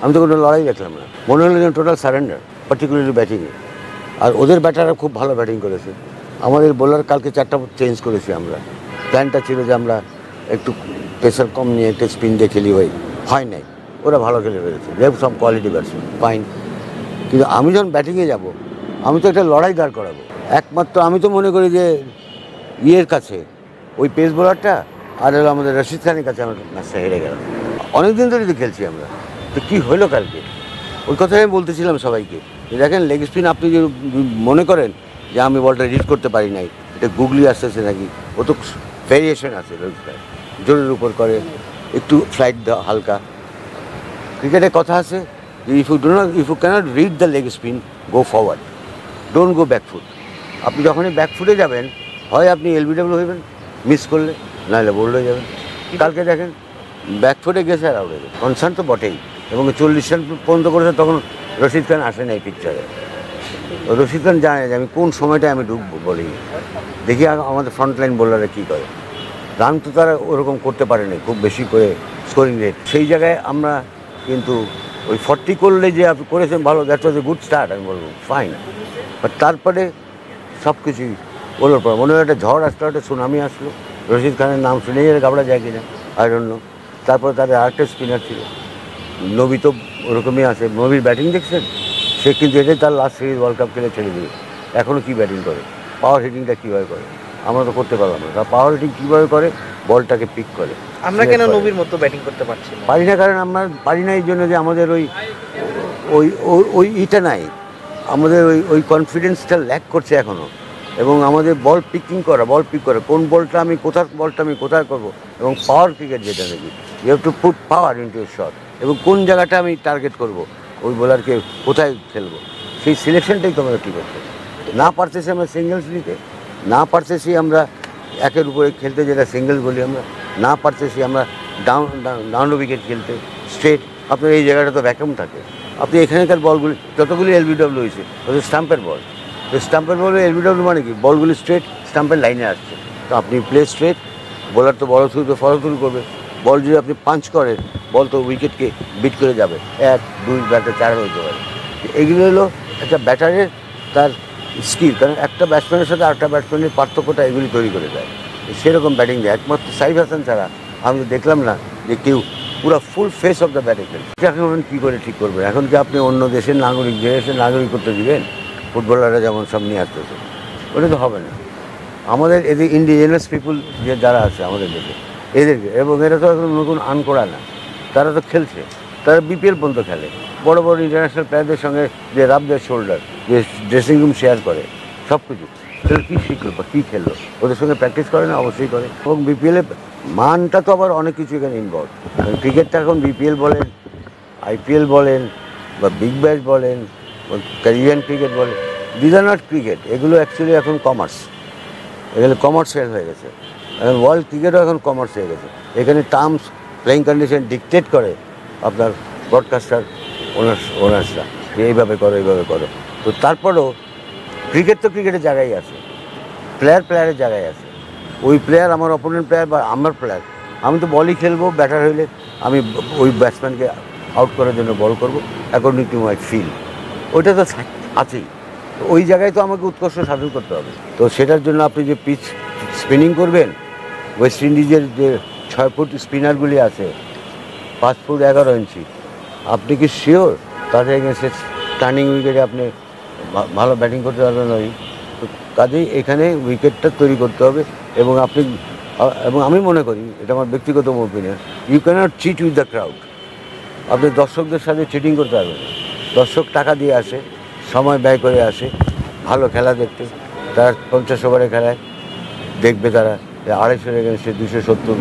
আমি তো কোনো লড়াই দেখলাম না, মনে হলো যেন টোটাল সারেন্ডার, পার্টিকুলারলি ব্যাটিংয়ে। আর ওদের ব্যাটাররা খুব ভালো ব্যাটিং করেছে। আমাদের বোলার কালকে 4টা চেঞ্জ করেছি আমরা। প্ল্যানটা ছিল যে আমরা একটু প্রেশার কম নিয়ে একটু স্পিন দিয়ে খেলি, হয় নাই। ওরা ভালো খেলে ফেলেছে, they have some quality batsman, fine. কিন্তু আমি যখন ব্যাটিংয়ে যাব, আমি তো একটা লড়াই দাঁড় করাবো। একমাত্র আমি তো মনে করি যে ইয়ের কাছে ওই পেস বোলারটা আর হলো আমাদের রশিদ খানের কাছে আমার ম্যাচটা হেরে গেল। অনেকদিন ধরেই তো খেলছি আমরা, তো কী হলো কালকে? ওই কথাই আমি বলতেছিলাম সবাইকে যে দেখেন, লেগ স্পিন আপনি যে মনে করেন যে আমি বলটা রিড করতে পারি নাই, এটা গুগলি আসতেছে নাকি, ও তো ভেরিয়েশন আছে। জোরের উপর করে, একটু ফ্লাইট দেওয়া হালকা। ক্রিকেটের কথা আছে যে if you cannot read the leg spin, go forward, don't go back foot. আপনি যখনই ব্যাকফুটে যাবেন, হয় আপনি এলবিডব্লিউ হইবেন মিস করলে, নাহলে বোল্ড হয়ে যাবেন। কালকে দেখেন ব্যাকফুটে গেছে আর আউট হয়ে গেছে, কনসার্ন তো বটেই। এবং 40 রান পর্যন্ত করেছে, তখন রশিদ খান আসে নাই পিকচারে। রশিদ খান জানে যে আমি কোন সময়টায় আমি ঢুকবো বলি। দেখি আমাদের ফ্রন্টলাইন বোলাররা কী করে। রান তো তারা ওরকম করতে পারেনি খুব বেশি করে স্কোরিং রেট, সেই জায়গায় আমরা কিন্তু ওই 40 করলে যে আপনি করেছেন ভালো, that was a good start, আমি বলবো ফাইন। বাট তারপরে সব কিছুই ওলোর পর মনে হয় একটা ঝড় আসলো, একটা সুনামি আসলো। রশিদ খানের নাম শুনেই গাবড়া যায় কিনা আই ডোন্ট নো। তারপরে তাদের আরেকটা স্পিনার ছিল নবী, তো ওরকমই আছে। নবীর ব্যাটিং দেখছেন, সে কিন্তু এটাই তার লাস্ট সিরিজ ওয়ার্ল্ড কাপ খেলে ছেড়ে দেবে। এখনও কী ব্যাটিং করে, পাওয়ার হিটিংটা কীভাবে করে আমরা তো করতে পারলাম না। তার পাওয়ার হিটিং কীভাবে করে, বলটাকে পিক করে। আমরা কেন নবীর মতো ব্যাটিং করতে পারছি না? পারি না, কারণ আমরা পারি না এই জন্য যে আমাদের ওই ওই ওই ইটা নাই, আমাদের ওই কনফিডেন্সটা ল্যাক করছে এখনও। এবং আমাদের বল পিক করা, কোন বলটা আমি কোথায় করবো, এবং পাওয়ার ক্রিকেট যেটা নাকি you have to put power into a shot, এবং কোন জায়গাটা আমি টার্গেট করব, ওই বোলারকে কোথায় খেলবো, সেই সিলেকশনটাই তো আমাদের ঠিক করতে। না পারতেছি আমরা সিঙ্গেলস নিতে, না পারতেছি আমরা একের উপরে খেলতে, যেটা সিঙ্গেলস বলি আমরা, না পারতেছি আমরা ডাউন উইকেট খেলতে স্ট্রেট। আপনার এই জায়গাটা তো ভ্যাকুম থাকে। আপনি এখানকার বলগুলি যতগুলি এলবিডব্লিউ হয়েছে, ওদের স্টাম্পের বল, তো স্টাম্পের বল এলবিডব্লিউ মানে কি, বলগুলি স্ট্রেট স্টাম্পের লাইনে আসছে। তো আপনি প্লে স্ট্রেট, বোলার তো বড় থ্রু তো ফলো থ্রু করবে। বল যদি আপনি পাঞ্চ করেন, বল তো উইকেটকে বিট করে যাবে, 1, 2, 4 হইতে পারে। এগুলো হলো একটা ব্যাটারের তার স্কিল, কারণ একটা ব্যাটসম্যানের সাথে আরেকটা ব্যাটসম্যানের পার্থক্যটা এগুলি তৈরি করে দেয়। সেরকম ব্যাটিং দেয় একমাত্র সাইফ হাসান ছাড়া আমি তো দেখলাম না যে কেউ পুরো full face of the batting খেলে। এখন কী করে ঠিক করবেন? এখন কি আপনি অন্য দেশের নাগরিক, যে দেশের নাগরিক করতে দিবেন? ফুটবলাররা যেমন সব নিয়ে আসতেছে, ওটা তো হবে না। আমাদের এদের ইন্ডিজিনাস পিপুল যে যারা আছে আমাদের দেশে, এদেরকে, এবং এরা তো এখন নতুন আর্ন করা না, তারা তো খেলছে, তারা বিপিএল পর্যন্ত খেলে। বড় বড় ইন্টারন্যাশনাল প্লেয়ারদের সঙ্গে যে রাব দেয় শোল্ডার, যে ড্রেসিং রুম শেয়ার করে, সব কিছু। তাহলে কী শিখলো বা কী খেললো? ওদের সঙ্গে প্র্যাকটিস করে না? অবশ্যই করে। এবং বিপিএলে মানটা তো আবার অনেক কিছু এখানে ইনভলভ। ক্রিকেটটা এখন বিপিএল বলেন, আইপিএল বলেন, বা বিগ ব্যাশ বলেন, ক্যারিবিয়ান ক্রিকেট বলেন, দিস আর নট ক্রিকেট। এগুলো অ্যাকচুয়ালি এখন কমার্স, এগুলো কমার্শিয়াল হয়ে গেছে। এখন ওয়ার্ল্ড ক্রিকেটও এখন কমার্স হয়ে গেছে। এখানে টার্মস, প্লেয়িং কন্ডিশন ডিকটেট করে আপনার ব্রডকাস্টার ওনার্সরা, যে এইভাবে করো। তো তারপরেও ক্রিকেট তো ক্রিকেটের জায়গায় আছে, প্লেয়ারের জায়গায় আছে। ওই প্লেয়ার আমার অপোনেন্ট প্লেয়ার বা আমার প্লেয়ার, আমি তো বলই খেলবো। ব্যাটার হইলে আমি ওই ব্যাটসম্যানকে আউট করার জন্য বল করবো অ্যাকর্ডিং টু মাই ফিল, ওইটা তো আছেই। ওই জায়গায় তো আমাকে উৎকর্ষ সাধন করতে হবে। তো সেটার জন্য আপনি যে পিচ স্পিনিং করবেন, ওয়েস্ট ইন্ডিজের যে 6 ফুট স্পিনারগুলি আছে, 5 ফুট 11 ইঞ্চি, আপনি কি শিওর তাদের এগেন্সে টার্নিং উইকেটে আপনি ভালো ব্যাটিং করতে পারবেন? ওই তো কাজেই এখানে উইকেটটা তৈরি করতে হবে। এবং আমি মনে করি, এটা আমার ব্যক্তিগত opinion, you cannot cheat with the crowd. আপনি দর্শকদের সাথে চিটিং করতে পারবেন না। দর্শক টাকা দিয়ে আসে, সময় ব্যয় করে আসে ভালো খেলা দেখতে। তারা 50 ওভারে খেলায় দেখবে, তারা 250 এগেন্সে 270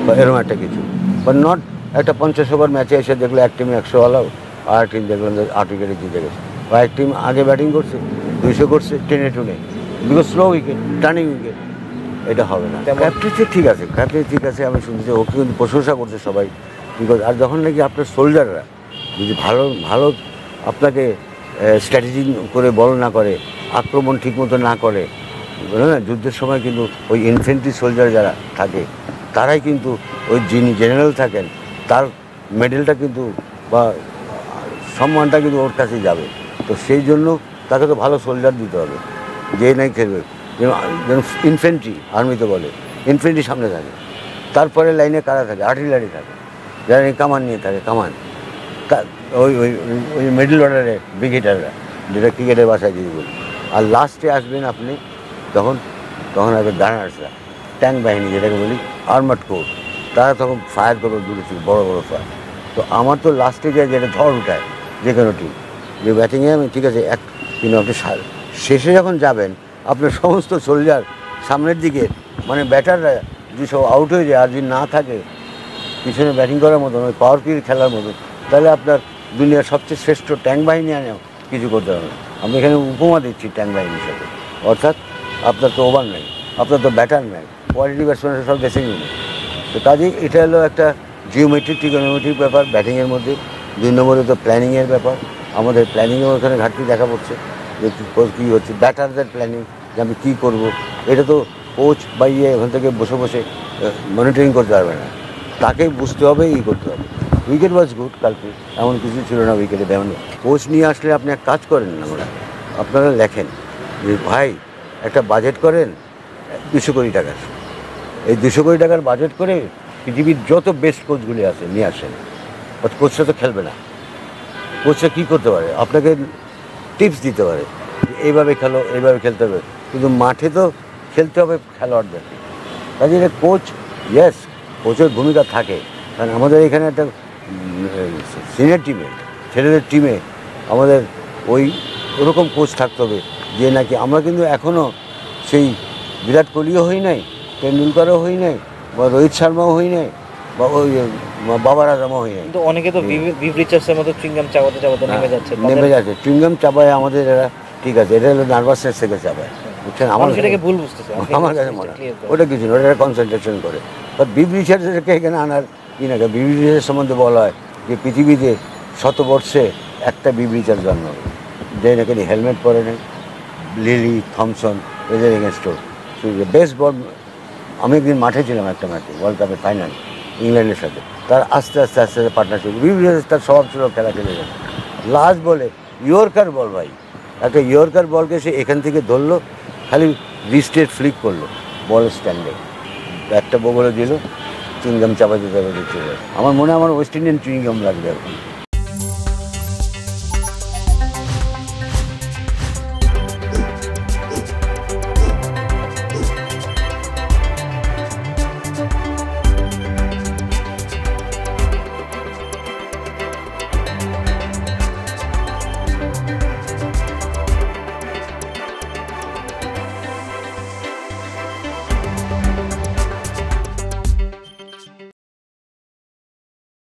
বা এরকম একটা কিছু, বাট নট একটা 50 ওভার ম্যাচে এসে দেখলো এক টিম 100 হলো, আর টিম দেখলাম 8 উইকেটে জিতে গেছে, বা এক টিম আগে ব্যাটিং করছে 200 করছে টেনে because slow wicket, turning wicket. এটা হবে না। ক্যাপ্টেন্সি ঠিক আছে, আমি শুনছি ওকে কিন্তু প্রশংসা করছে সবাই, বিকজ আর যখন নাকি আপনার সোলজাররা যদি ভালো আপনাকে স্ট্র্যাটেজি করে বল না করে, আক্রমণ ঠিকমতো না করে, না যুদ্ধের সময় কিন্তু ওই ইনফেন্ট্রি সোলজার যারা থাকে, তারাই কিন্তু ওই যিনি জেনারেল থাকেন তার মেডেলটা কিন্তু, বা সম্মানটা কিন্তু ওর কাছে যাবে। তো সেই জন্য তাকে তো ভালো সোলজার দিতে হবে, যে নাই খেলবে। যেমন ইনফেন্ট্রি, আর্মিতে বলে ইনফেন্ট্রি সামনে থাকে, তারপরে লাইনে কারা থাকে, আর্টিলারি থাকে, যারা কামান নিয়ে থাকে, কামান। ওই ওই ওই মিডল অর্ডারে ব্রিগেডাররা, যেটা ক্রিকেটের বাসায় যদি বলি। আর লাস্টে আসবেন আপনি তখন আসবে গানার্সরা, ট্যাঙ্ক বাহিনী যেটাকে বলি, আর্মার্ড কোর। তারা তখন ফায়ার করবে দূরে থেকে, বড়ো বড়ো ফায়ার। তো আমার তো লাস্টে যায় যেটা ঝড় উঠায় যে কোনো টিম, যে ব্যাটিংয়ে আমি ঠিক আছে কিন্তু আপনি শেষে যখন যাবেন আপনার সমস্ত সোলজার সামনের দিকে, মানে ব্যাটাররা যদি সব আউট হয়ে যায় আর যদি না থাকে পিছনে ব্যাটিং করার মতন, ওই পাওয়ার প্লে খেলার মতন, তাহলে আপনার দুনিয়ার সবচেয়ে শ্রেষ্ঠ ট্যাঙ্ক বাহিনী আনেও কিছু করতে হবে না। আমি এখানে উপমা দিচ্ছি ট্যাঙ্ক বাহিনীর সাথে। অর্থাৎ আপনার তো ওভার নেই, আপনার তো ব্যাটার নেই, কোয়ালিটি ব্যাটসম্যানের সব দেশে নেই। তো কাজেই এটা হলো একটা জিওমেট্রিক ট্রিগোনোমেট্রিক ব্যাপার ব্যাটিংয়ের মধ্যে। 2 নম্বরে তো প্ল্যানিংয়ের ব্যাপার, আমাদের প্ল্যানিংয়েও ওখানে ঘাটতি দেখা পড়ছে, যে কী হচ্ছে ব্যাটারদের প্ল্যানিং, যে আমি কী করবো। এটা তো কোচ বা ওখান থেকে বসে বসে মনিটরিং করতে পারবে না, তাকেই বুঝতে হবে, করতে হবে। উইকেট ওয়াজ গুড কালকে, এমন কিছু ছিল না উইকেটে তেমন। কোচ নিয়ে আসলে আপনি এক কাজ করেন না, আপনারা লেখেন যে ভাই একটা বাজেট করেন 200 কোটি টাকার। এই 200 কোটি টাকার বাজেট করে পৃথিবীর যত বেস্ট কোচগুলি আছে নিয়ে আসেন। কোচটা তো খেলবে না, কোচটা কী করতে পারে, আপনাকে টিপস দিতে পারে, এইভাবে খেলো, এইভাবে খেলতে হবে। কিন্তু মাঠে তো খেলতে হবে খেলোয়াড়দেরকে। কাজে এটা কোচ, ইয়েস কোচের ভূমিকা থাকে। কারণ আমাদের এখানে একটা সিনিয়র টিমে, ছেলেদের টিমে আমাদের ওরকম কোচ থাকতে হবে, যে নাকি আমরা কিন্তু এখনও সেই বিরাট কোহলিও হই নাই, টেন্ডুলকারও হই নাই, বা রোহিত শর্মাও হই নাই, বা ওই বাবার আজমও হই নাই। কিন্তু অনেকে তো ভিভ মতো চুইংগাম চাবাতে চাবাতে নেমে যাচ্ছে। চুইংগাম চাবায় আমাদের এরা, ঠিক আছে, এটা হলো নার্ভাসনেস থেকে চাবায়, বুঝছেন। আমার সেটাকে ভুল বুঝতেছে, আমার কাছে মনে হয় ওটা কিছু না, ওটা কনসেন্ট্রেশন করে। বাট ভিভ রিচার্ডসকে এখানে আনার কি না, ভিভ রিচার্ডসের সম্বন্ধে বলা হয় যে পৃথিবীতে শতবর্ষে একটা ভিভ রিচার্ডস জন্ম, যে নাকি হেলমেট পরে নেই, লিলি থমসন এদের এগেনস্টও বেস্ট বল। আমি একদিন মাঠে ছিলাম একটা ম্যাচে, ওয়ার্ল্ড কাপের ফাইনাল ইংল্যান্ডের সাথে। তার আস্তে আস্তে আস্তে আস্তে পার্টনারশিপ, বিভিন্ন তার স্বভাব ছিল খেলা খেলে যাবে। লাস্ট বলে ইয়র্কার বল, ভাই একটা ইয়র্কার বলকে সে এখান থেকে ধরলো, খালি রিস্টেট ফ্লিক করলো, বল স্ট্যান্ডে একটা বগলে দিল, চুইংগাম চাপা দিতে হবে। আমার মনে হয় আমার ওয়েস্ট ইন্ডিয়ান চুইংগাম লাগবে এখন।